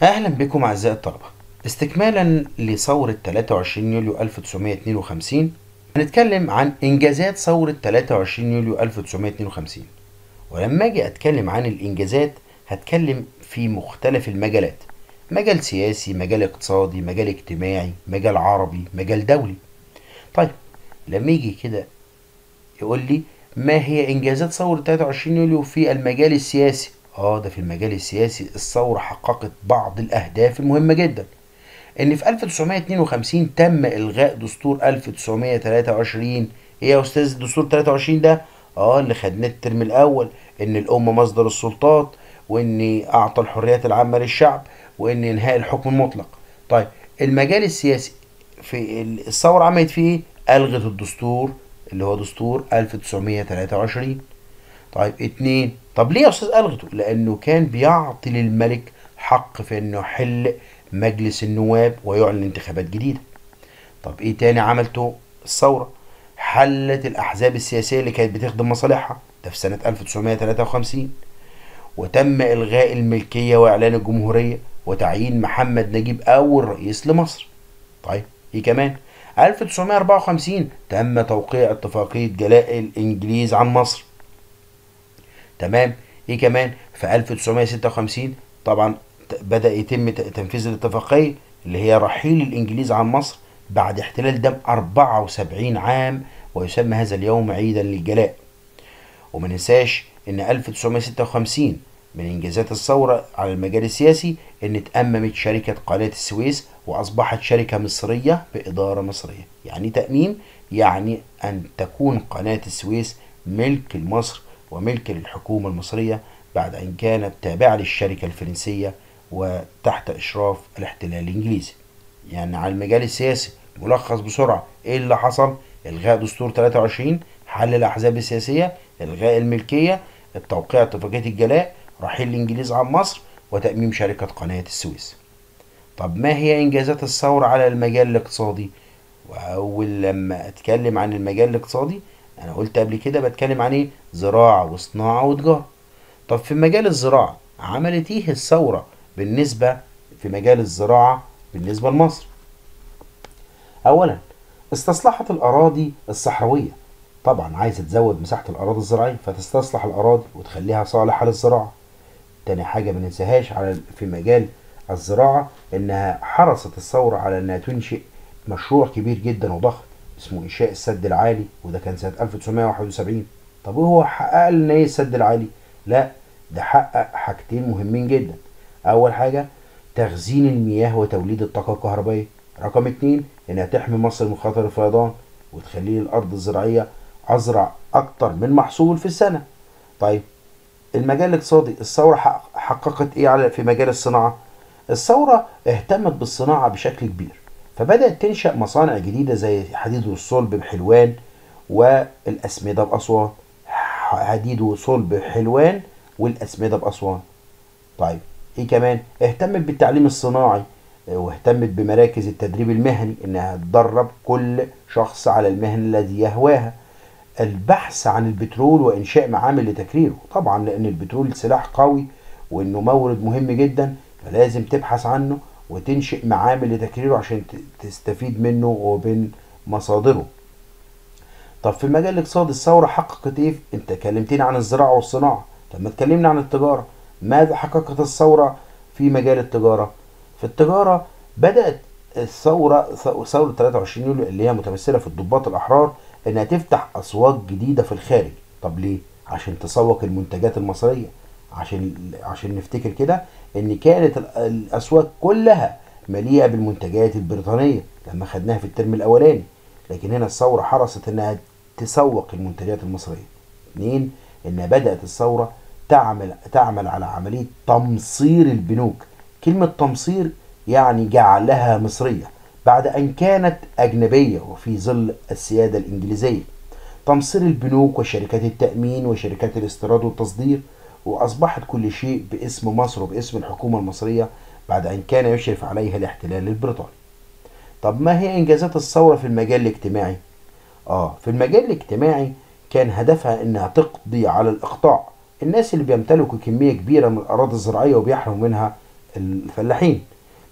أهلا بكم أعزائي الطلبة. استكمالا لثورة 23 يوليو 1952 هنتكلم عن إنجازات ثورة 23 يوليو 1952. ولما أجي أتكلم عن الإنجازات هتكلم في مختلف المجالات: مجال سياسي، مجال اقتصادي، مجال اجتماعي، مجال عربي، مجال دولي. طيب، لما يجي كده يقول لي ما هي إنجازات ثورة 23 يوليو في المجال السياسي؟ ده في المجال السياسي الثورة حققت بعض الأهداف المهمة جدا. ان في 1952 تم الغاء دستور 1923. ايه يا استاذ دستور 23 ده؟ اللي خدناه الترم الاول، ان الامه مصدر السلطات، وان اعطى الحريات العامه للشعب، وان انهاء الحكم المطلق. طيب، المجال السياسي في الثوره عملت فيه ايه؟ الغت الدستور اللي هو دستور 1923. طيب اتنين، طب ليه يا استاذ الغته؟ لانه كان بيعطي للملك حق في انه يحل مجلس النواب ويعلن انتخابات جديدة. طب ايه تاني عملته الثورة؟ حلت الاحزاب السياسية اللي كانت بتخدم مصالحها، ده في سنة 1953. وتم الغاء الملكية واعلان الجمهورية وتعيين محمد نجيب اول رئيس لمصر. طيب ايه كمان؟ 1954 تم توقيع اتفاقية جلاء الانجليز عن مصر. تمام. ايه كمان؟ في 1956 طبعا بدأ يتم تنفيذ الاتفاقية اللي هي رحيل الإنجليز عن مصر بعد احتلال دام 74 عام، ويسمى هذا اليوم عيدا للجلاء. وما ننساش إن 1956 من إنجازات الثورة على المجال السياسي إن اتأممت شركة قناة السويس وأصبحت شركة مصرية بإدارة مصرية. يعني تأميم، يعني أن تكون قناة السويس ملك لمصر وملك للحكومة المصرية بعد أن كانت تابعة للشركة الفرنسية وتحت إشراف الاحتلال الإنجليزي. يعني على المجال السياسي ملخص بسرعة إيه اللي حصل: إلغاء دستور 23، حل الأحزاب السياسية، إلغاء الملكية، التوقيع اتفاقية الجلاء، رحيل الإنجليز عن مصر، وتأميم شركة قناة السويس. طب ما هي إنجازات الثورة على المجال الاقتصادي؟ وأول لما أتكلم عن المجال الاقتصادي أنا قلت قبل كده بتكلم عن إيه؟ زراعة وصناعة وتجارة. طب في مجال الزراعة عملت إيه الثورة بالنسبة في مجال الزراعة بالنسبة لمصر؟ أولا، استصلحت الأراضي الصحراوية. طبعا عايزة تزود مساحة الأراضي الزراعية فتستصلح الأراضي وتخليها صالحة للزراعة. تاني حاجة ما ننساهاش في مجال الزراعة إنها حرصت الثورة على إنها تنشئ مشروع كبير جدا وضخم اسمه إنشاء السد العالي، وده كان سنة 1971. طب وهو حقق لنا إيه السد العالي؟ لا، ده حقق حاجتين مهمين جدا. أول حاجة تخزين المياه وتوليد الطاقة الكهربائية. رقم اتنين إنها تحمي مصر من خطر الفيضان وتخلي الأرض الزراعية أزرع أكتر من محصول في السنة. طيب، المجال الاقتصادي الثورة حققت ايه في مجال الصناعة؟ الثورة اهتمت بالصناعة بشكل كبير، فبدأت تنشأ مصانع جديدة زي حديد والصلب بحلوان والأسمدة بأسوان. حديد وصلب بحلوان والأسمدة بأسوان. طيب ايه كمان؟ اهتمت بالتعليم الصناعي واهتمت بمراكز التدريب المهني انها تدرب كل شخص على المهنة الذي يهواها. البحث عن البترول وإنشاء معامل لتكريره، طبعا لأن البترول سلاح قوي وإنه مورد مهم جدا، فلازم تبحث عنه وتنشئ معامل لتكريره عشان تستفيد منه ومن مصادره. طب في المجال الاقتصادي الثورة حققت إيه؟ أنت كلمتني عن الزراعة والصناعة، طب ما تكلمنا عن التجارة. ماذا حققت الثورة في مجال التجارة؟ في التجارة بدأت ثورة 23 يوليو اللي هي متمثلة في الضباط الأحرار إنها تفتح أسواق جديدة في الخارج. طب ليه؟ عشان تسوق المنتجات المصرية. عشان نفتكر كده إن كانت الأسواق كلها مليئة بالمنتجات البريطانية لما خدناها في الترم الأولاني، لكن هنا الثورة حرصت إنها تسوق المنتجات المصرية. اتنين، إن بدأت الثورة تعمل على عملية تمصير البنوك. كلمة تمصير يعني جعلها مصرية بعد أن كانت أجنبية وفي ظل السيادة الإنجليزية. تمصير البنوك وشركات التأمين وشركات الاستيراد والتصدير، وأصبحت كل شيء باسم مصر وباسم الحكومة المصرية بعد أن كان يشرف عليها الاحتلال البريطاني. طب ما هي إنجازات الثورة في المجال الاجتماعي؟ في المجال الاجتماعي كان هدفها إنها تقضي على الإقطاع. الناس اللي بيمتلكوا كمية كبيرة من الأراضي الزراعية وبيحرموا منها الفلاحين.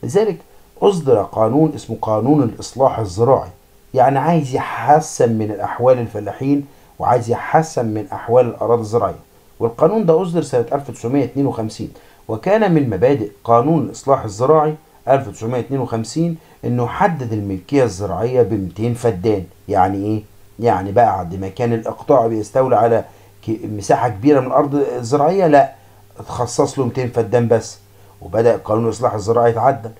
لذلك أصدر قانون اسمه قانون الإصلاح الزراعي، يعني عايز يحسن من الأحوال الفلاحين وعايز يحسن من أحوال الأراضي الزراعية. والقانون ده أصدر سنة 1952، وكان من مبادئ قانون الإصلاح الزراعي 1952 إنه حدد الملكية الزراعية ب 200 فدان. يعني إيه؟ يعني بعد ما كان الإقطاع بيستولي على مساحة كبيرة من الأرض الزراعية، لا، اتخصص له 200 فدان بس. وبدأ قانون الإصلاح الزراعي يتعدل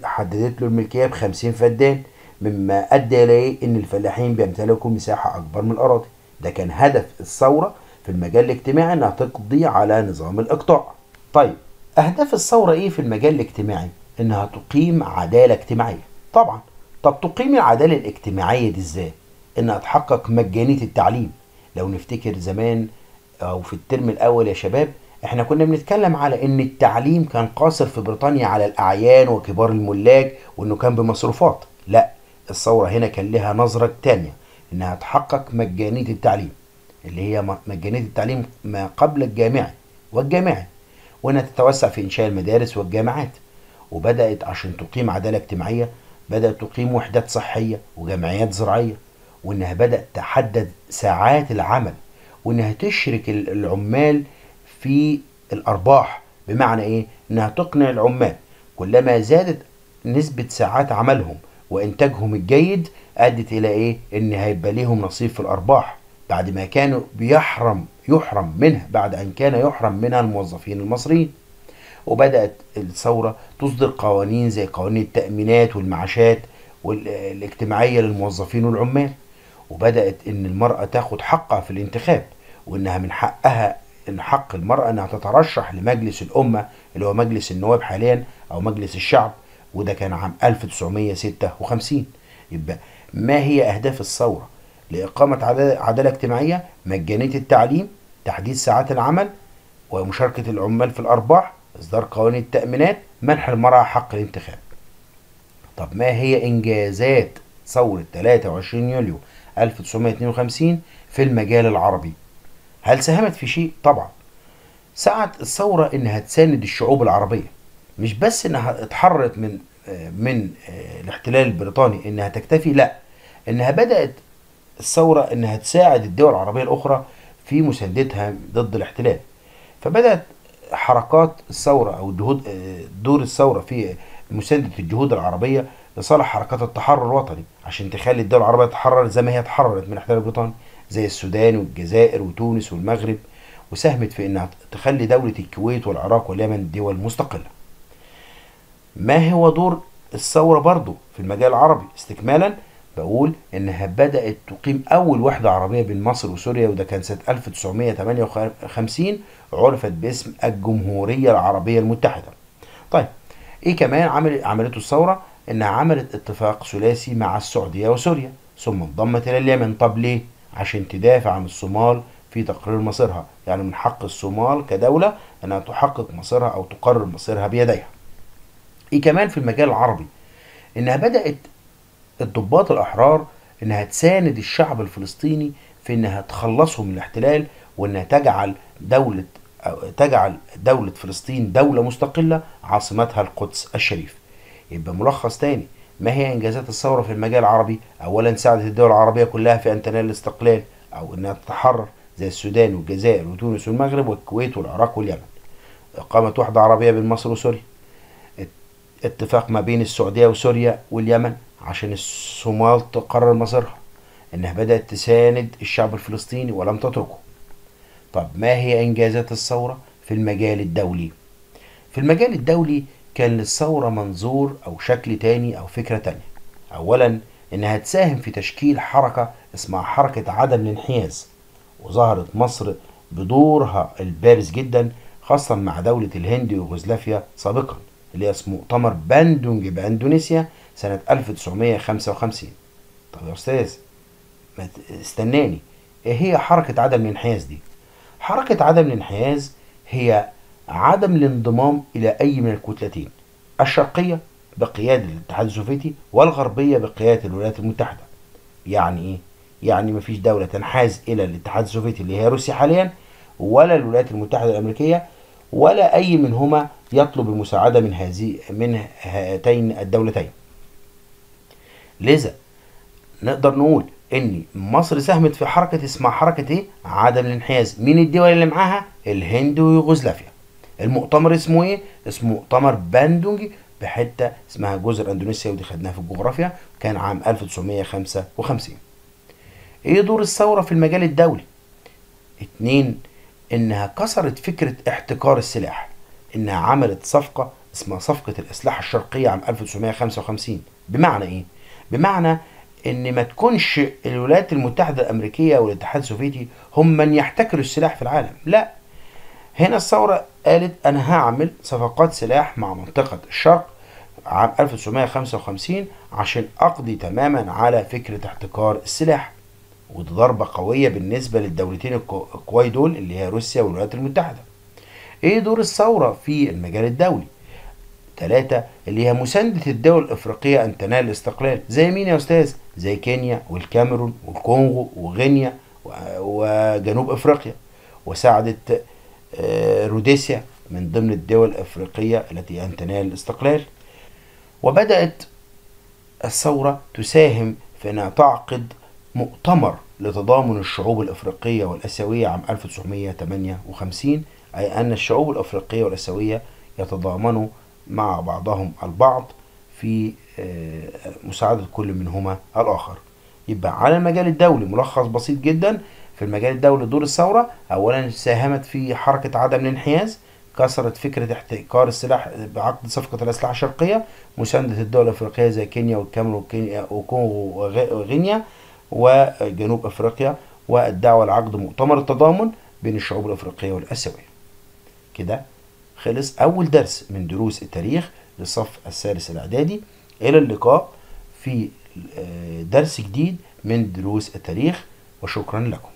حددت له الملكية ب50 فدان، مما أدى إلى إن الفلاحين بيمتلكوا مساحة أكبر من الأراضي. ده كان هدف الثورة في المجال الاجتماعي، إنها تقضي على نظام الإقطاع. طيب، أهداف الثورة إيه في المجال الاجتماعي؟ إنها تقيم عدالة اجتماعية طبعا. طب تقيم العدالة الاجتماعية دي إزاي؟ إنها تحقق مجانية التعليم. لو نفتكر زمان أو في الترم الأول يا شباب، احنا كنا بنتكلم على ان التعليم كان قاصر في بريطانيا على الاعيان وكبار الملاك، وانه كان بمصروفات. لا، الثورة هنا كان لها نظرة تانية، انها تحقق مجانية التعليم، اللي هي مجانية التعليم ما قبل الجامعي والجامعي، وانها تتوسع في انشاء المدارس والجامعات. وبدأت عشان تقيم عدالة اجتماعية، بدأت تقيم وحدات صحية وجمعيات زراعية، وانها بدأت تحدد ساعات العمل، وانها تشرك العمال في الارباح. بمعنى ايه؟ انها تقنع العمال كلما زادت نسبة ساعات عملهم وانتاجهم الجيد، ادت الى ايه؟ ان هيبقى ليهم نصيب في الارباح، بعد ما كانوا يحرم منها، بعد ان كان يحرم منها الموظفين المصريين. وبدأت الثورة تصدر قوانين زي قوانين التأمينات والمعاشات والاجتماعية للموظفين والعمال. وبدأت ان المرأة تاخد حقها في الانتخاب، وانها من حقها، ان حق المرأة انها تترشح لمجلس الامة اللي هو مجلس النواب حاليا او مجلس الشعب، وده كان عام 1956. يبقى ما هي اهداف الثورة؟ لإقامة عدالة اجتماعية، مجانية التعليم، تحديد ساعات العمل، ومشاركة العمال في الأرباح، إصدار قوانين التأمينات، منح المرأة حق الانتخاب. طب ما هي إنجازات ثورة 23 يوليو 1952 في المجال العربي؟ هل ساهمت في شيء؟ طبعا. سعت الثورة إنها تساند الشعوب العربية، مش بس إنها اتحررت من الاحتلال البريطاني إنها تكتفي، لا، إنها بدأت الثورة إنها تساعد الدول العربية الأخرى في مساندتها ضد الاحتلال. فبدأت حركات الثورة أو دور الثورة في مساندة الجهود العربية لصالح حركات التحرر الوطني، عشان تخلي الدول العربية تتحرر زي ما هي اتحررت من الاحتلال البريطاني، زي السودان والجزائر وتونس والمغرب. وساهمت في انها تخلي دولة الكويت والعراق واليمن دول مستقلة. ما هو دور الثورة برضو في المجال العربي؟ استكمالا بقول انها بدأت تقيم اول وحدة عربية بين مصر وسوريا، وده كان سنة 1958، عرفت باسم الجمهورية العربية المتحدة. طيب، ايه كمان عملته الثورة؟ انها عملت اتفاق ثلاثي مع السعودية وسوريا، ثم انضمت الى اليمن. طب ليه؟ عشان تدافع عن الصومال في تقرير مصيرها، يعني من حق الصومال كدولة انها تحقق مصيرها او تقرر مصيرها بيديها. ايه كمان في المجال العربي؟ انها بدأت الضباط الاحرار انها تساند الشعب الفلسطيني في انها تخلصهم من الاحتلال، وانها تجعل دولة فلسطين دولة مستقلة عاصمتها القدس الشريف. يبقى ملخص تاني، ما هي انجازات الثورة في المجال العربي؟ اولا، ساعدت الدول العربية كلها في ان تنال الاستقلال او انها تتحرر، زي السودان والجزائر وتونس والمغرب والكويت والعراق واليمن. اقامة وحدة عربية بين مصر وسوريا، اتفاق ما بين السعودية وسوريا واليمن عشان الصومال تقرر مصيرها، انها بدأت تساند الشعب الفلسطيني ولم تتركه. طب ما هي انجازات الثورة في المجال الدولي؟ في المجال الدولي كان للثورة منظور او شكل تاني او فكرة تانية. اولا، انها تساهم في تشكيل حركة اسمها حركة عدم الانحياز، وظهرت مصر بدورها البارز جدا، خاصة مع دولة الهند ويوغوسلافيا سابقا، اللي هي اسمه مؤتمر باندونج بأندونيسيا سنة 1955. طب يا أستاذ، ما استناني، إيه هي حركة عدم الانحياز دي؟ حركة عدم الانحياز هي عدم الانضمام إلى أي من الكتلتين، الشرقية بقيادة الاتحاد السوفيتي والغربية بقيادة الولايات المتحدة. يعني إيه؟ يعني مفيش دولة تنحاز إلى الاتحاد السوفيتي اللي هي روسيا حاليا، ولا الولايات المتحدة الأمريكية، ولا أي منهما يطلب المساعدة من هاتين الدولتين. لذا نقدر نقول ان مصر ساهمت في حركة اسمها حركة ايه؟ عدم الانحياز. مين الدول اللي معاها؟ الهند ويوغوسلافيا. المؤتمر اسمه ايه؟ اسمه مؤتمر باندونج بحتة اسمها جزر اندونيسيا، ودي خدناها في الجغرافيا، كان عام 1955. ايه دور الثورة في المجال الدولي؟ 2. انها كسرت فكرة احتكار السلاح، انها عملت صفقة اسمها صفقة الاسلحة الشرقية عام 1955. بمعنى ايه؟ بمعنى ان ما تكونش الولايات المتحدة الامريكية والاتحاد السوفيتي هم من يحتكروا السلاح في العالم، لا. هنا الثورة قالت انا هعمل صفقات سلاح مع منطقة الشرق عام 1955 عشان اقضي تماما على فكرة احتكار السلاح. ودي ضربة قوية بالنسبة للدولتين القوي دول اللي هي روسيا والولايات المتحدة. ايه دور الثورة في المجال الدولي؟ 3. اللي هي مساندة الدول الافريقية ان تنال الاستقلال. زي مين يا استاذ؟ زي كينيا والكاميرون والكونغو وغينيا وجنوب افريقيا. وساعدت روديسيا من ضمن الدول الافريقية التي ان تنال الاستقلال. وبدأت الثورة تساهم في انها تعقد مؤتمر لتضامن الشعوب الافريقية والاسيوية عام 1958، اي ان الشعوب الافريقية والاسيوية يتضامنوا مع بعضهم البعض في مساعدة كل منهما الآخر. يبقى على المجال الدولي ملخص بسيط جدا. في المجال الدولي دور الثورة: أولا ساهمت في حركة عدم الانحياز، كسرت فكرة احتكار السلاح بعقد صفقة الأسلحة الشرقية، مساندة الدول الأفريقية زي كينيا والكاميرون وكونغو وغينيا وجنوب أفريقيا، والدعوة لعقد مؤتمر التضامن بين الشعوب الأفريقية والآسيوية. كده خلص أول درس من دروس التاريخ للصف الثالث الإعدادي. إلى اللقاء في درس جديد من دروس التاريخ، وشكرا لكم.